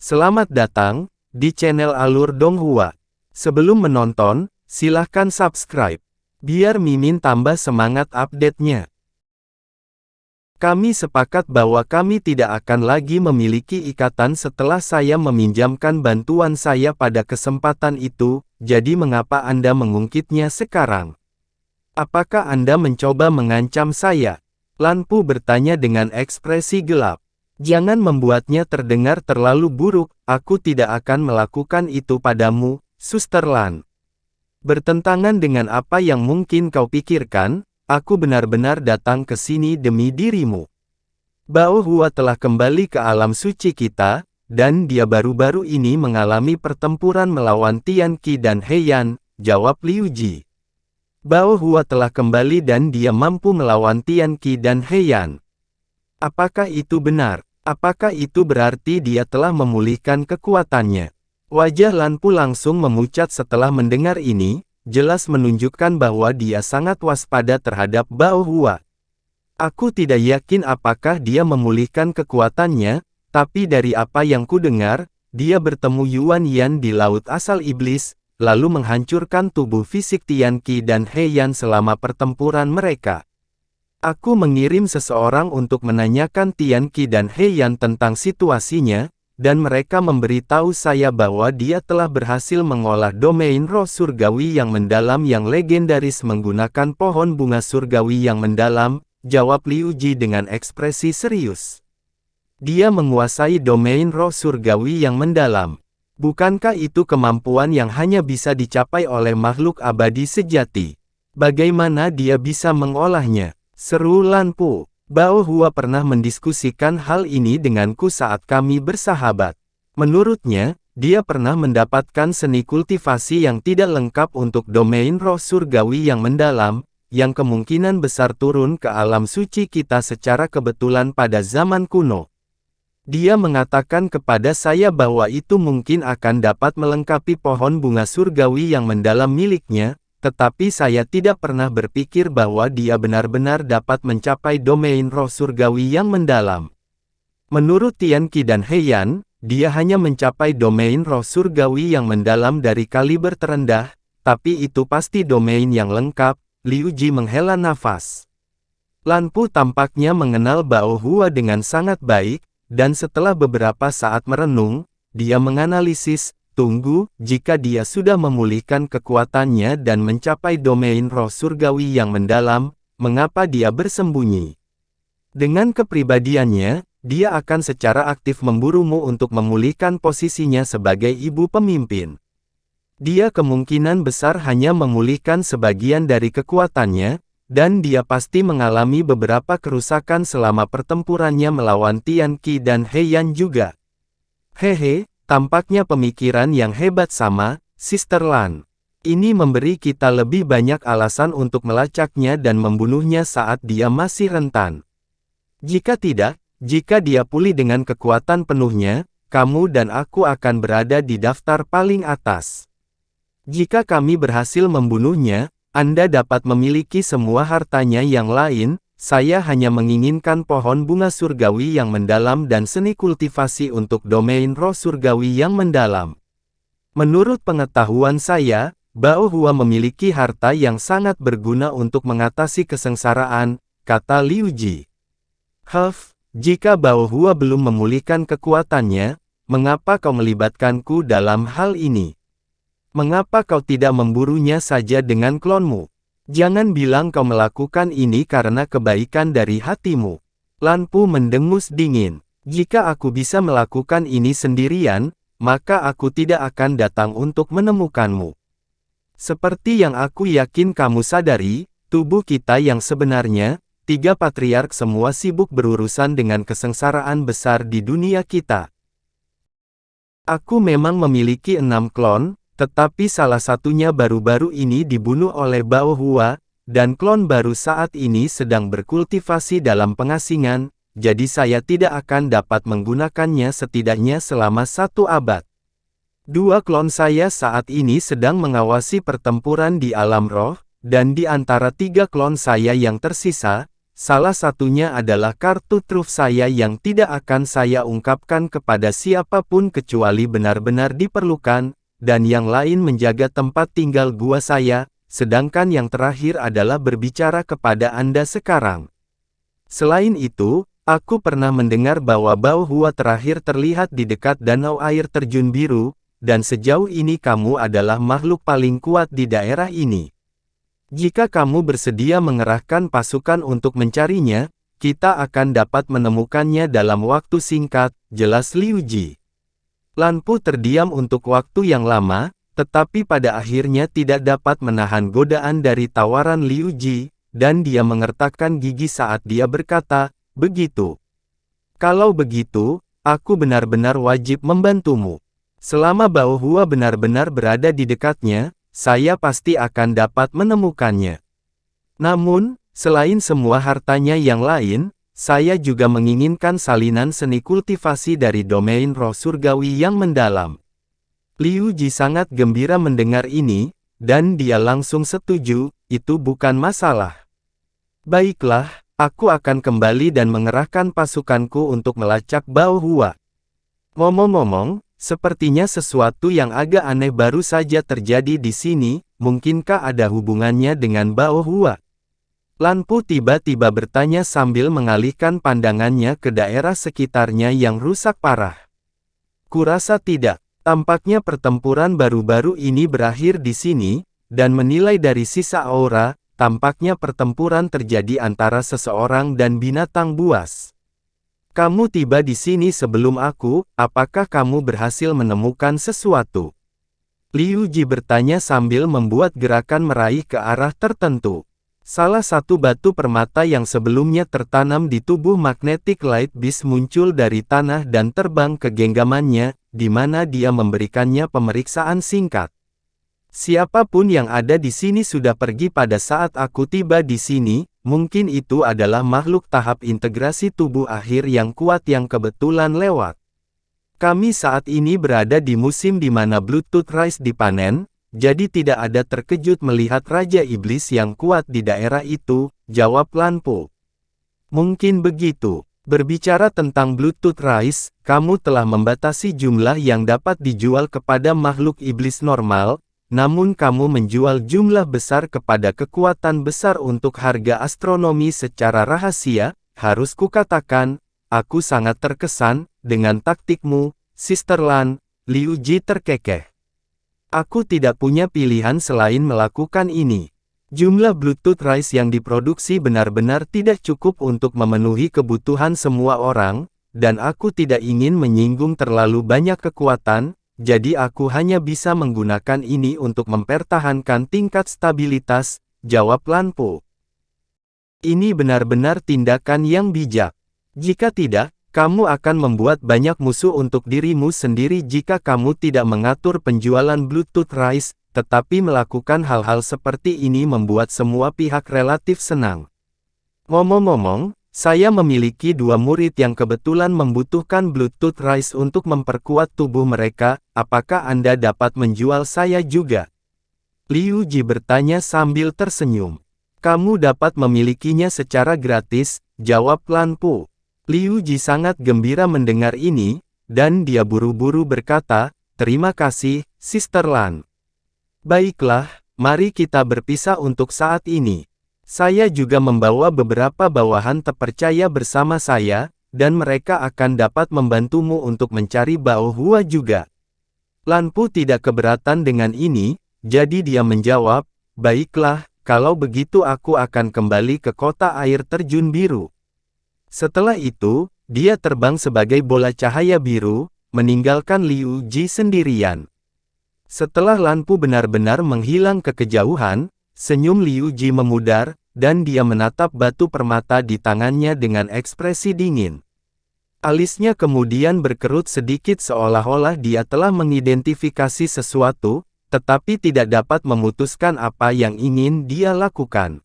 Selamat datang di channel Alur Donghua. Sebelum menonton, silahkan subscribe, biar Mimin tambah semangat update-nya. Kami sepakat bahwa kami tidak akan lagi memiliki ikatan setelah saya meminjamkan bantuan saya pada kesempatan itu, jadi mengapa Anda mengungkitnya sekarang? Apakah Anda mencoba mengancam saya? Lan Pu bertanya dengan ekspresi gelap. Jangan membuatnya terdengar terlalu buruk, aku tidak akan melakukan itu padamu, Suster Lan. Bertentangan dengan apa yang mungkin kau pikirkan, aku benar-benar datang ke sini demi dirimu. Bao Hua telah kembali ke alam suci kita, dan dia baru-baru ini mengalami pertempuran melawan Tian Qi dan Heian, jawab Liu Ji. Bao Hua telah kembali dan dia mampu melawan Tian Qi dan Heian. Apakah itu benar? Apakah itu berarti dia telah memulihkan kekuatannya? Wajah Lan Pu langsung memucat setelah mendengar ini, jelas menunjukkan bahwa dia sangat waspada terhadap Bao Hua. Aku tidak yakin apakah dia memulihkan kekuatannya, tapi dari apa yang kudengar, dia bertemu Yuan Yan di Laut Asal Iblis, lalu menghancurkan tubuh fisik Tian Qi dan Heian selama pertempuran mereka. Aku mengirim seseorang untuk menanyakan Tian Qi dan Heian tentang situasinya, dan mereka memberitahu saya bahwa dia telah berhasil mengolah domain roh surgawi yang mendalam yang legendaris menggunakan pohon bunga surgawi yang mendalam, jawab Liu Ji dengan ekspresi serius. Dia menguasai domain roh surgawi yang mendalam. Bukankah itu kemampuan yang hanya bisa dicapai oleh makhluk abadi sejati? Bagaimana dia bisa mengolahnya? Seru Lan Pu. Bao Hua pernah mendiskusikan hal ini denganku saat kami bersahabat. Menurutnya, dia pernah mendapatkan seni kultivasi yang tidak lengkap untuk domain roh surgawi yang mendalam, yang kemungkinan besar turun ke alam suci kita secara kebetulan pada zaman kuno. Dia mengatakan kepada saya bahwa itu mungkin akan dapat melengkapi pohon bunga surgawi yang mendalam miliknya, tetapi saya tidak pernah berpikir bahwa dia benar-benar dapat mencapai domain roh surgawi yang mendalam. Menurut Tian Qi dan Heian, dia hanya mencapai domain roh surgawi yang mendalam dari kaliber terendah, tapi itu pasti domain yang lengkap. Liu Ji menghela nafas. Lan Pu tampaknya mengenal Bao Hua dengan sangat baik, dan setelah beberapa saat merenung, dia menganalisis, tunggu, jika dia sudah memulihkan kekuatannya dan mencapai domain roh surgawi yang mendalam, mengapa dia bersembunyi? Dengan kepribadiannya, dia akan secara aktif memburumu untuk memulihkan posisinya sebagai ibu pemimpin. Dia kemungkinan besar hanya memulihkan sebagian dari kekuatannya, dan dia pasti mengalami beberapa kerusakan selama pertempurannya melawan Tian Qi dan Heian juga. Hehe. Tampaknya pemikiran yang hebat sama, Sister Lan. Ini memberi kita lebih banyak alasan untuk melacaknya dan membunuhnya saat dia masih rentan. Jika tidak, jika dia pulih dengan kekuatan penuhnya, kamu dan aku akan berada di daftar paling atas. Jika kami berhasil membunuhnya, Anda dapat memiliki semua hartanya yang lain. Saya hanya menginginkan pohon bunga surgawi yang mendalam dan seni kultivasi untuk domain roh surgawi yang mendalam. Menurut pengetahuan saya, Bao Hua memiliki harta yang sangat berguna untuk mengatasi kesengsaraan, kata Liu Ji. Jika Bao Hua belum memulihkan kekuatannya, mengapa kau melibatkanku dalam hal ini? Mengapa kau tidak memburunya saja dengan klonmu? Jangan bilang kau melakukan ini karena kebaikan dari hatimu. Lan Pu mendengus dingin. Jika aku bisa melakukan ini sendirian, maka aku tidak akan datang untuk menemukanmu. Seperti yang aku yakin kamu sadari, tubuh kita yang sebenarnya, 3 patriark semua sibuk berurusan dengan kesengsaraan besar di dunia kita. Aku memang memiliki 6 klon, tetapi salah satunya baru-baru ini dibunuh oleh Bao Hua, dan klon baru saat ini sedang berkultivasi dalam pengasingan, jadi saya tidak akan dapat menggunakannya setidaknya selama 1 abad. 2 klon saya saat ini sedang mengawasi pertempuran di alam roh, dan di antara 3 klon saya yang tersisa, salah satunya adalah kartu truf saya yang tidak akan saya ungkapkan kepada siapapun kecuali benar-benar diperlukan, dan yang lain menjaga tempat tinggal gua saya, sedangkan yang terakhir adalah berbicara kepada Anda sekarang. Selain itu, aku pernah mendengar bahwa Bao Hua terakhir terlihat di dekat danau air terjun biru, dan sejauh ini kamu adalah makhluk paling kuat di daerah ini. Jika kamu bersedia mengerahkan pasukan untuk mencarinya, kita akan dapat menemukannya dalam waktu singkat, jelas Liu Ji. Lan Pu terdiam untuk waktu yang lama, tetapi pada akhirnya tidak dapat menahan godaan dari tawaran Liu Ji, dan dia mengertakkan gigi saat dia berkata, begitu. Kalau begitu, aku benar-benar wajib membantumu. Selama Bao Hua benar-benar berada di dekatnya, saya pasti akan dapat menemukannya. Namun, selain semua hartanya yang lain, saya juga menginginkan salinan seni kultivasi dari domain roh surgawi yang mendalam. Liu Ji sangat gembira mendengar ini, dan dia langsung setuju, itu bukan masalah. Baiklah, aku akan kembali dan mengerahkan pasukanku untuk melacak Bao Hua. Ngomong-ngomong, sepertinya sesuatu yang agak aneh baru saja terjadi di sini, mungkinkah ada hubungannya dengan Bao Hua? Lan Pu tiba-tiba bertanya sambil mengalihkan pandangannya ke daerah sekitarnya yang rusak parah. Kurasa tidak. Tampaknya pertempuran baru-baru ini berakhir di sini, dan menilai dari sisa aura, tampaknya pertempuran terjadi antara seseorang dan binatang buas. Kamu tiba di sini sebelum aku, apakah kamu berhasil menemukan sesuatu? Liu Ji bertanya sambil membuat gerakan meraih ke arah tertentu. Salah satu batu permata yang sebelumnya tertanam di tubuh Magnetic Light Beast muncul dari tanah dan terbang ke genggamannya, di mana dia memberikannya pemeriksaan singkat. Siapapun yang ada di sini sudah pergi pada saat aku tiba di sini, mungkin itu adalah makhluk tahap integrasi tubuh akhir yang kuat yang kebetulan lewat. Kami saat ini berada di musim di mana Bluetooth Rice dipanen, jadi tidak ada terkejut melihat Raja Iblis yang kuat di daerah itu, jawab Lan Pu. Mungkin begitu. Berbicara tentang Bluetooth Rice, kamu telah membatasi jumlah yang dapat dijual kepada makhluk iblis normal, namun kamu menjual jumlah besar kepada kekuatan besar untuk harga astronomi secara rahasia. Harus kukatakan, aku sangat terkesan dengan taktikmu, Sister Lan. Liu Ji terkekeh. Aku tidak punya pilihan selain melakukan ini. Jumlah Bluetooth Rice yang diproduksi benar-benar tidak cukup untuk memenuhi kebutuhan semua orang, dan aku tidak ingin menyinggung terlalu banyak kekuatan, jadi aku hanya bisa menggunakan ini untuk mempertahankan tingkat stabilitas, jawab Lan Pu. Ini benar-benar tindakan yang bijak. Jika tidak, kamu akan membuat banyak musuh untuk dirimu sendiri jika kamu tidak mengatur penjualan Bluetooth Rice, tetapi melakukan hal-hal seperti ini membuat semua pihak relatif senang. Ngomong-ngomong, saya memiliki 2 murid yang kebetulan membutuhkan Bluetooth Rice untuk memperkuat tubuh mereka, apakah Anda dapat menjual saya juga? Liu Ji bertanya sambil tersenyum. Kamu dapat memilikinya secara gratis, jawab Lan Pu. Liu Ji sangat gembira mendengar ini, dan dia buru-buru berkata, terima kasih, Sister Lan. Baiklah, mari kita berpisah untuk saat ini. Saya juga membawa beberapa bawahan terpercaya bersama saya, dan mereka akan dapat membantumu untuk mencari Bao Hua juga. Lan Pu tidak keberatan dengan ini, jadi dia menjawab, baiklah, kalau begitu aku akan kembali ke kota air terjun biru. Setelah itu, dia terbang sebagai bola cahaya biru, meninggalkan Liu Ji sendirian. Setelah Lan Pu benar-benar menghilang ke kejauhan, senyum Liu Ji memudar, dan dia menatap batu permata di tangannya dengan ekspresi dingin. Alisnya kemudian berkerut sedikit seolah-olah dia telah mengidentifikasi sesuatu, tetapi tidak dapat memutuskan apa yang ingin dia lakukan.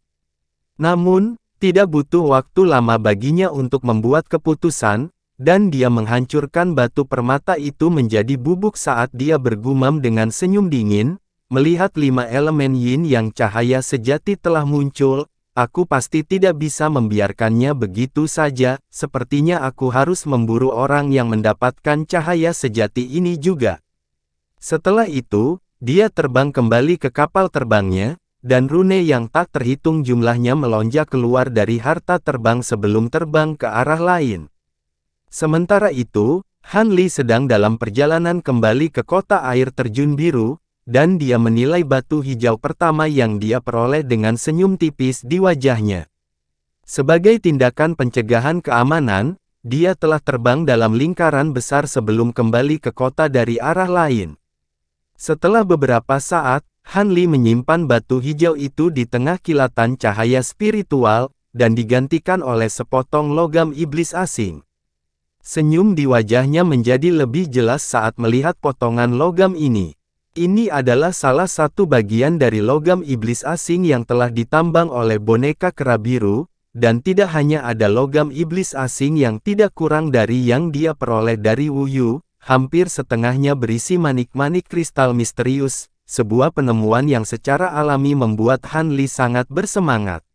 Namun, tidak butuh waktu lama baginya untuk membuat keputusan, dan dia menghancurkan batu permata itu menjadi bubuk saat dia bergumam dengan senyum dingin, melihat 5 elemen yin yang cahaya sejati telah muncul, aku pasti tidak bisa membiarkannya begitu saja, sepertinya aku harus memburu orang yang mendapatkan cahaya sejati ini juga. Setelah itu, dia terbang kembali ke kapal terbangnya, dan rune yang tak terhitung jumlahnya melonjak keluar dari harta terbang sebelum terbang ke arah lain. Sementara itu, Han Li sedang dalam perjalanan kembali ke kota air terjun biru, dan dia menilai batu hijau pertama yang dia peroleh dengan senyum tipis di wajahnya. Sebagai tindakan pencegahan keamanan, dia telah terbang dalam lingkaran besar sebelum kembali ke kota dari arah lain. Setelah beberapa saat, Han Li menyimpan batu hijau itu di tengah kilatan cahaya spiritual, dan digantikan oleh sepotong logam iblis asing. Senyum di wajahnya menjadi lebih jelas saat melihat potongan logam ini. Ini adalah salah satu bagian dari logam iblis asing yang telah ditambang oleh boneka kera biru, dan tidak hanya ada logam iblis asing yang tidak kurang dari yang dia peroleh dari Wu Yu, hampir setengahnya berisi manik-manik kristal misterius, sebuah penemuan yang secara alami membuat Han Li sangat bersemangat.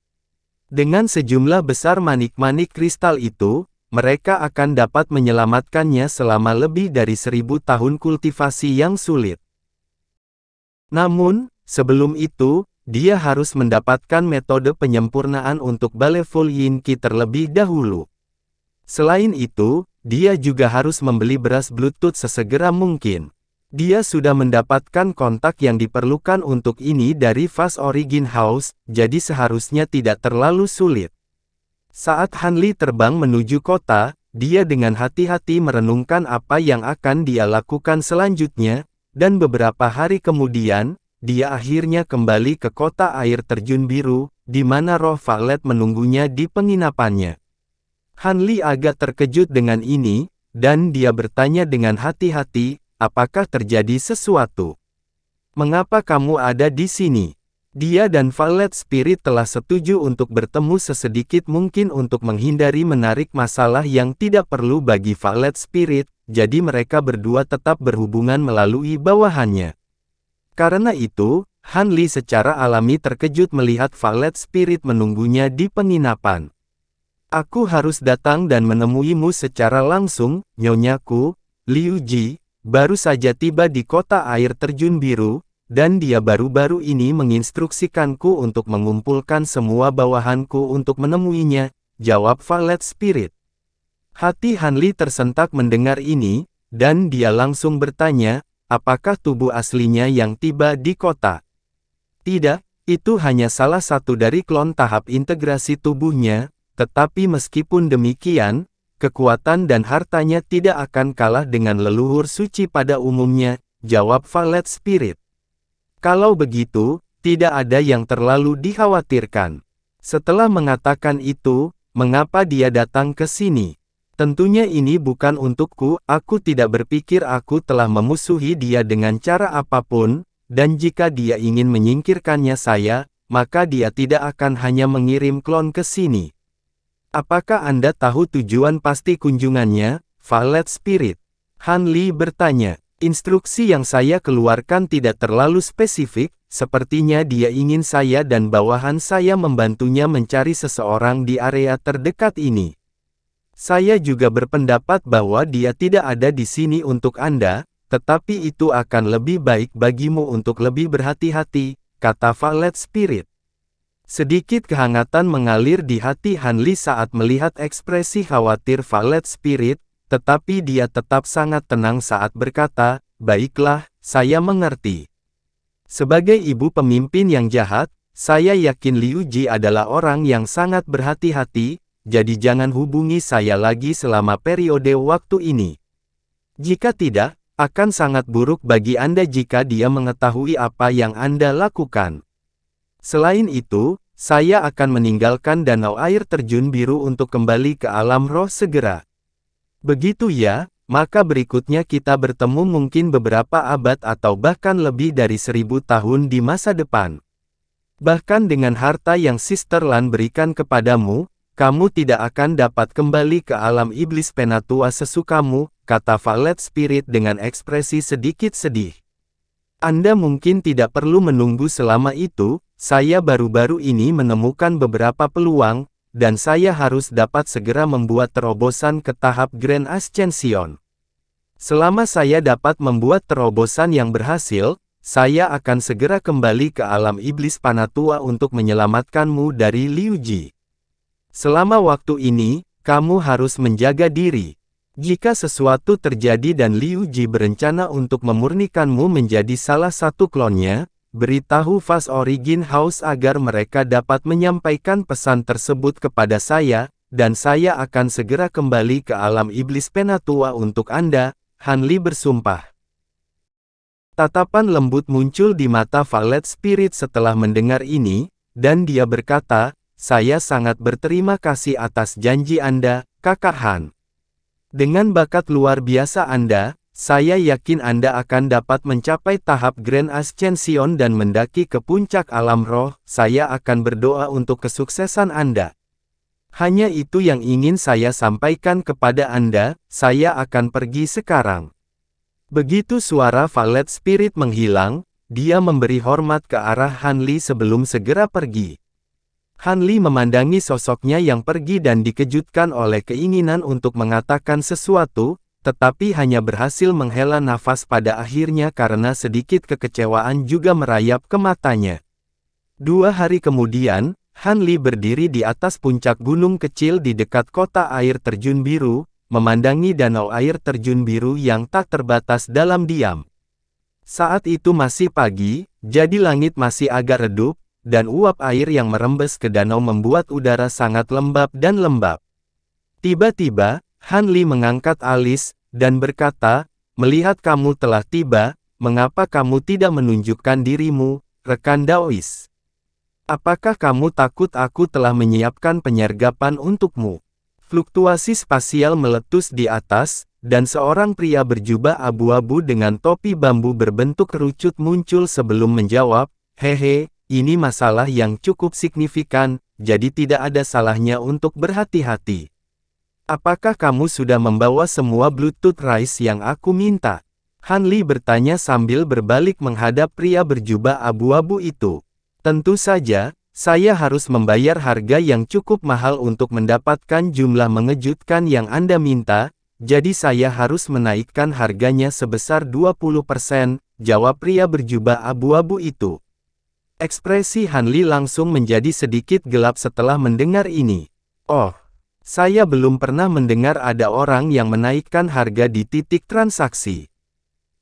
Dengan sejumlah besar manik-manik kristal itu, mereka akan dapat menyelamatkannya selama lebih dari 1000 tahun kultivasi yang sulit. Namun, sebelum itu, dia harus mendapatkan metode penyempurnaan untuk Baleful Yin Qi terlebih dahulu. Selain itu, dia juga harus membeli beras Bluetooth sesegera mungkin. Dia sudah mendapatkan kontak yang diperlukan untuk ini dari Fast Origin House, jadi seharusnya tidak terlalu sulit. Saat Han Li terbang menuju kota, dia dengan hati-hati merenungkan apa yang akan dia lakukan selanjutnya, dan beberapa hari kemudian, dia akhirnya kembali ke kota air terjun biru, di mana roh Violet menunggunya di penginapannya. Han Li agak terkejut dengan ini, dan dia bertanya dengan hati-hati, apakah terjadi sesuatu? Mengapa kamu ada di sini? Dia dan Violet Spirit telah setuju untuk bertemu sesedikit mungkin untuk menghindari menarik masalah yang tidak perlu bagi Violet Spirit, jadi mereka berdua tetap berhubungan melalui bawahannya. Karena itu, Han Li secara alami terkejut melihat Violet Spirit menunggunya di penginapan. Aku harus datang dan menemuimu secara langsung, Nyonyaku, Liu Ji, baru saja tiba di kota air terjun biru, dan dia baru-baru ini menginstruksikanku untuk mengumpulkan semua bawahanku untuk menemuinya, jawab Violet Spirit. Hati Han Li tersentak mendengar ini, dan dia langsung bertanya, apakah tubuh aslinya yang tiba di kota? Tidak, itu hanya salah satu dari klon tahap integrasi tubuhnya, tetapi meskipun demikian, kekuatan dan hartanya tidak akan kalah dengan leluhur suci pada umumnya, jawab Violet Spirit. Kalau begitu, tidak ada yang terlalu dikhawatirkan. Setelah mengatakan itu, mengapa dia datang ke sini? Tentunya ini bukan untukku, aku tidak berpikir aku telah memusuhi dia dengan cara apapun, dan jika dia ingin menyingkirkannya maka dia tidak akan hanya mengirim klon ke sini. Apakah Anda tahu tujuan pasti kunjungannya, Violet Spirit? Han Li bertanya. Instruksi yang saya keluarkan tidak terlalu spesifik, sepertinya dia ingin saya dan bawahan saya membantunya mencari seseorang di area terdekat ini. Saya juga berpendapat bahwa dia tidak ada di sini untuk Anda, tetapi itu akan lebih baik bagimu untuk lebih berhati-hati, kata Violet Spirit. Sedikit kehangatan mengalir di hati Han Li saat melihat ekspresi khawatir Violet Spirit, tetapi dia tetap sangat tenang saat berkata, baiklah, saya mengerti. Sebagai ibu pemimpin yang jahat, saya yakin Liu Ji adalah orang yang sangat berhati-hati, jadi jangan hubungi saya lagi selama periode waktu ini. Jika tidak, akan sangat buruk bagi Anda jika dia mengetahui apa yang Anda lakukan. Selain itu, saya akan meninggalkan danau air terjun biru untuk kembali ke alam roh segera. Begitu ya, maka berikutnya kita bertemu mungkin beberapa abad atau bahkan lebih dari 1000 tahun di masa depan. Bahkan dengan harta yang Sister Lan berikan kepadamu, kamu tidak akan dapat kembali ke alam iblis penatua sesukamu, kata Violet Spirit dengan ekspresi sedikit sedih. Anda mungkin tidak perlu menunggu selama itu, saya baru-baru ini menemukan beberapa peluang, dan saya harus dapat segera membuat terobosan ke tahap Grand Ascension. Selama saya dapat membuat terobosan yang berhasil, saya akan segera kembali ke alam iblis Panatua untuk menyelamatkanmu dari Liu Ji. Selama waktu ini, kamu harus menjaga diri. Jika sesuatu terjadi dan Liu Ji berencana untuk memurnikanmu menjadi salah satu klonnya, beritahu Fast Origin House agar mereka dapat menyampaikan pesan tersebut kepada saya, dan saya akan segera kembali ke alam iblis Panatua untuk Anda, Han Li bersumpah. Tatapan lembut muncul di mata Violet Spirit setelah mendengar ini, dan dia berkata, saya sangat berterima kasih atas janji Anda, Kakak Han. Dengan bakat luar biasa Anda, saya yakin Anda akan dapat mencapai tahap Grand Ascension dan mendaki ke puncak alam roh. Saya akan berdoa untuk kesuksesan Anda. Hanya itu yang ingin saya sampaikan kepada Anda, saya akan pergi sekarang. Begitu suara Violet Spirit menghilang, dia memberi hormat ke arah Han Li sebelum segera pergi. Han Li memandangi sosoknya yang pergi dan dikejutkan oleh keinginan untuk mengatakan sesuatu, tetapi hanya berhasil menghela nafas pada akhirnya karena sedikit kekecewaan juga merayap ke matanya. 2 hari kemudian, Han Li berdiri di atas puncak gunung kecil di dekat kota air terjun biru, memandangi danau air terjun biru yang tak terbatas dalam diam. Saat itu masih pagi, jadi langit masih agak redup, dan uap air yang merembes ke danau membuat udara sangat lembab dan lembab. Tiba-tiba, Han Li mengangkat alis, dan berkata, melihat kamu telah tiba, mengapa kamu tidak menunjukkan dirimu, rekan Daois? Apakah kamu takut aku telah menyiapkan penyergapan untukmu? Fluktuasi spasial meletus di atas, dan seorang pria berjubah abu-abu dengan topi bambu berbentuk kerucut muncul sebelum menjawab, hehe, ini masalah yang cukup signifikan, jadi tidak ada salahnya untuk berhati-hati. Apakah kamu sudah membawa semua Bluetooth Rice yang aku minta? Han Li bertanya sambil berbalik menghadap pria berjubah abu-abu itu. Tentu saja, saya harus membayar harga yang cukup mahal untuk mendapatkan jumlah mengejutkan yang Anda minta, jadi saya harus menaikkan harganya sebesar 20%, jawab pria berjubah abu-abu itu. Ekspresi Han Li langsung menjadi sedikit gelap setelah mendengar ini. Oh, saya belum pernah mendengar ada orang yang menaikkan harga di titik transaksi.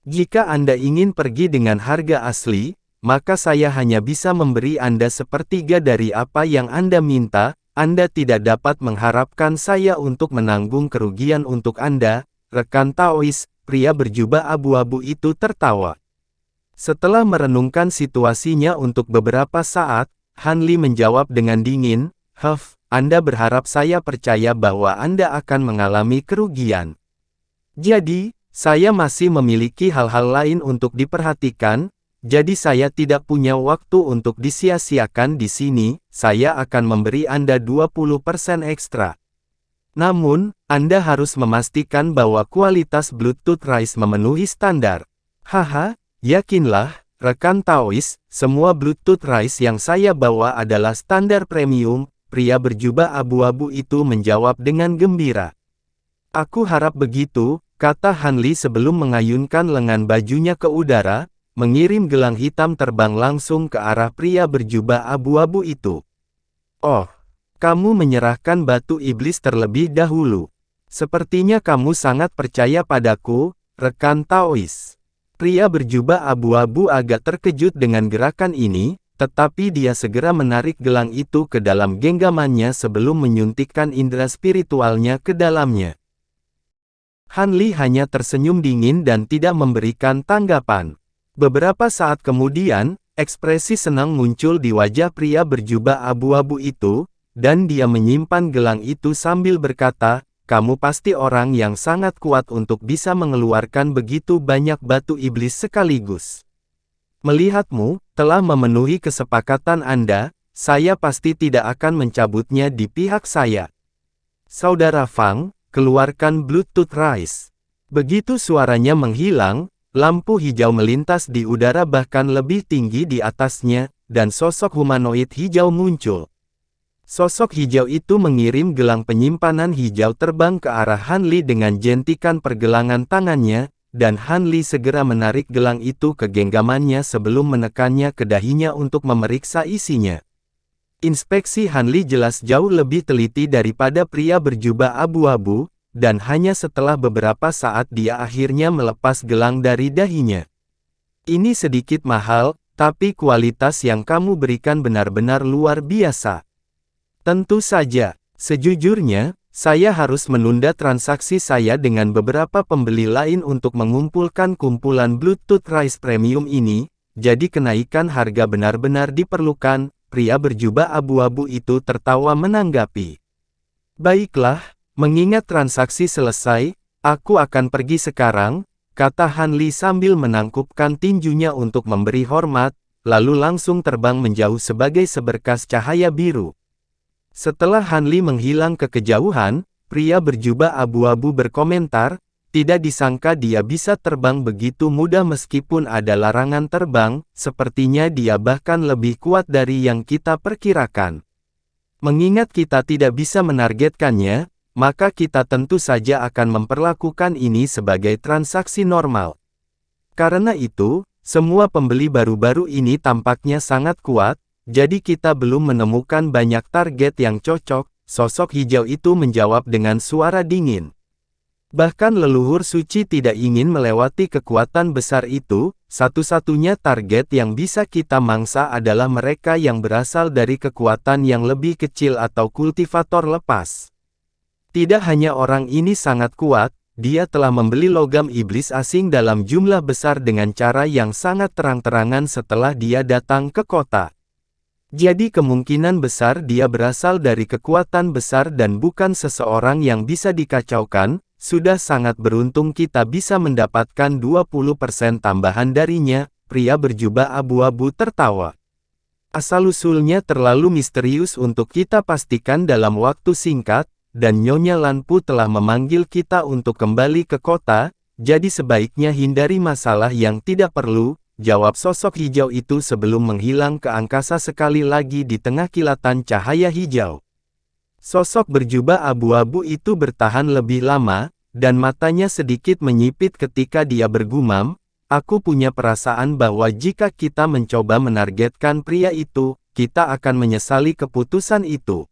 Jika Anda ingin pergi dengan harga asli, maka saya hanya bisa memberi Anda sepertiga dari apa yang Anda minta. Anda tidak dapat mengharapkan saya untuk menanggung kerugian untuk Anda, rekan Taois. Pria berjubah abu-abu itu tertawa. Setelah merenungkan situasinya untuk beberapa saat, Han Li menjawab dengan dingin, Anda berharap saya percaya bahwa Anda akan mengalami kerugian. Jadi, saya masih memiliki hal-hal lain untuk diperhatikan, jadi saya tidak punya waktu untuk disia-siakan di sini. Saya akan memberi Anda 20% ekstra. Namun, Anda harus memastikan bahwa kualitas Bluetooth Rice memenuhi standar. Haha, yakinlah, rekan Taois, semua Bluetooth Rice yang saya bawa adalah standar premium. Pria berjubah abu-abu itu menjawab dengan gembira. Aku harap begitu, kata Han Li sebelum mengayunkan lengan bajunya ke udara, mengirim gelang hitam terbang langsung ke arah pria berjubah abu-abu itu. Oh, kamu menyerahkan batu iblis terlebih dahulu. Sepertinya kamu sangat percaya padaku, rekan Taois. Pria berjubah abu-abu agak terkejut dengan gerakan ini, tetapi dia segera menarik gelang itu ke dalam genggamannya sebelum menyuntikkan indera spiritualnya ke dalamnya. Han Li hanya tersenyum dingin dan tidak memberikan tanggapan. Beberapa saat kemudian, ekspresi senang muncul di wajah pria berjubah abu-abu itu, dan dia menyimpan gelang itu sambil berkata, kamu pasti orang yang sangat kuat untuk bisa mengeluarkan begitu banyak batu iblis sekaligus. Melihatmu telah memenuhi kesepakatan Anda, saya pasti tidak akan mencabutnya di pihak saya. Saudara Fang, keluarkan Bluetooth Rice. Begitu suaranya menghilang, lampu hijau melintas di udara bahkan lebih tinggi di atasnya, dan sosok humanoid hijau muncul. Sosok hijau itu mengirim gelang penyimpanan hijau terbang ke arah Han Li dengan jentikan pergelangan tangannya, dan Han Li segera menarik gelang itu ke genggamannya sebelum menekannya ke dahinya untuk memeriksa isinya. Inspeksi Han Li jelas jauh lebih teliti daripada pria berjubah abu-abu, dan hanya setelah beberapa saat dia akhirnya melepas gelang dari dahinya. Ini sedikit mahal, tapi kualitas yang kamu berikan benar-benar luar biasa. Tentu saja, sejujurnya, saya harus menunda transaksi saya dengan beberapa pembeli lain untuk mengumpulkan kumpulan Bluetooth Rice Premium ini, jadi kenaikan harga benar-benar diperlukan. Pria berjubah abu-abu itu tertawa menanggapi. Baiklah, mengingat transaksi selesai, aku akan pergi sekarang, kata Han Li sambil menangkupkan tinjunya untuk memberi hormat, lalu langsung terbang menjauh sebagai seberkas cahaya biru. Setelah Han Li menghilang ke kejauhan, pria berjubah abu-abu berkomentar, tidak disangka dia bisa terbang begitu mudah meskipun ada larangan terbang, sepertinya dia bahkan lebih kuat dari yang kita perkirakan. Mengingat kita tidak bisa menargetkannya, maka kita tentu saja akan memperlakukan ini sebagai transaksi normal. Karena itu, semua pembeli baru-baru ini tampaknya sangat kuat, jadi kita belum menemukan banyak target yang cocok, sosok hijau itu menjawab dengan suara dingin. Bahkan leluhur suci tidak ingin melewati kekuatan besar itu, satu-satunya target yang bisa kita mangsa adalah mereka yang berasal dari kekuatan yang lebih kecil atau kultivator lepas. Tidak hanya orang ini sangat kuat, dia telah membeli logam iblis asing dalam jumlah besar dengan cara yang sangat terang-terangan setelah dia datang ke kota. Jadi kemungkinan besar dia berasal dari kekuatan besar dan bukan seseorang yang bisa dikacaukan. Sudah sangat beruntung kita bisa mendapatkan 20% tambahan darinya, pria berjubah abu-abu tertawa. Asal-usulnya terlalu misterius untuk kita pastikan dalam waktu singkat, dan Nyonya Lanpu telah memanggil kita untuk kembali ke kota, jadi sebaiknya hindari masalah yang tidak perlu, jawab sosok hijau itu sebelum menghilang ke angkasa sekali lagi di tengah kilatan cahaya hijau. Sosok berjubah abu-abu itu bertahan lebih lama, dan matanya sedikit menyipit ketika dia bergumam, aku punya perasaan bahwa jika kita mencoba menargetkan pria itu, kita akan menyesali keputusan itu.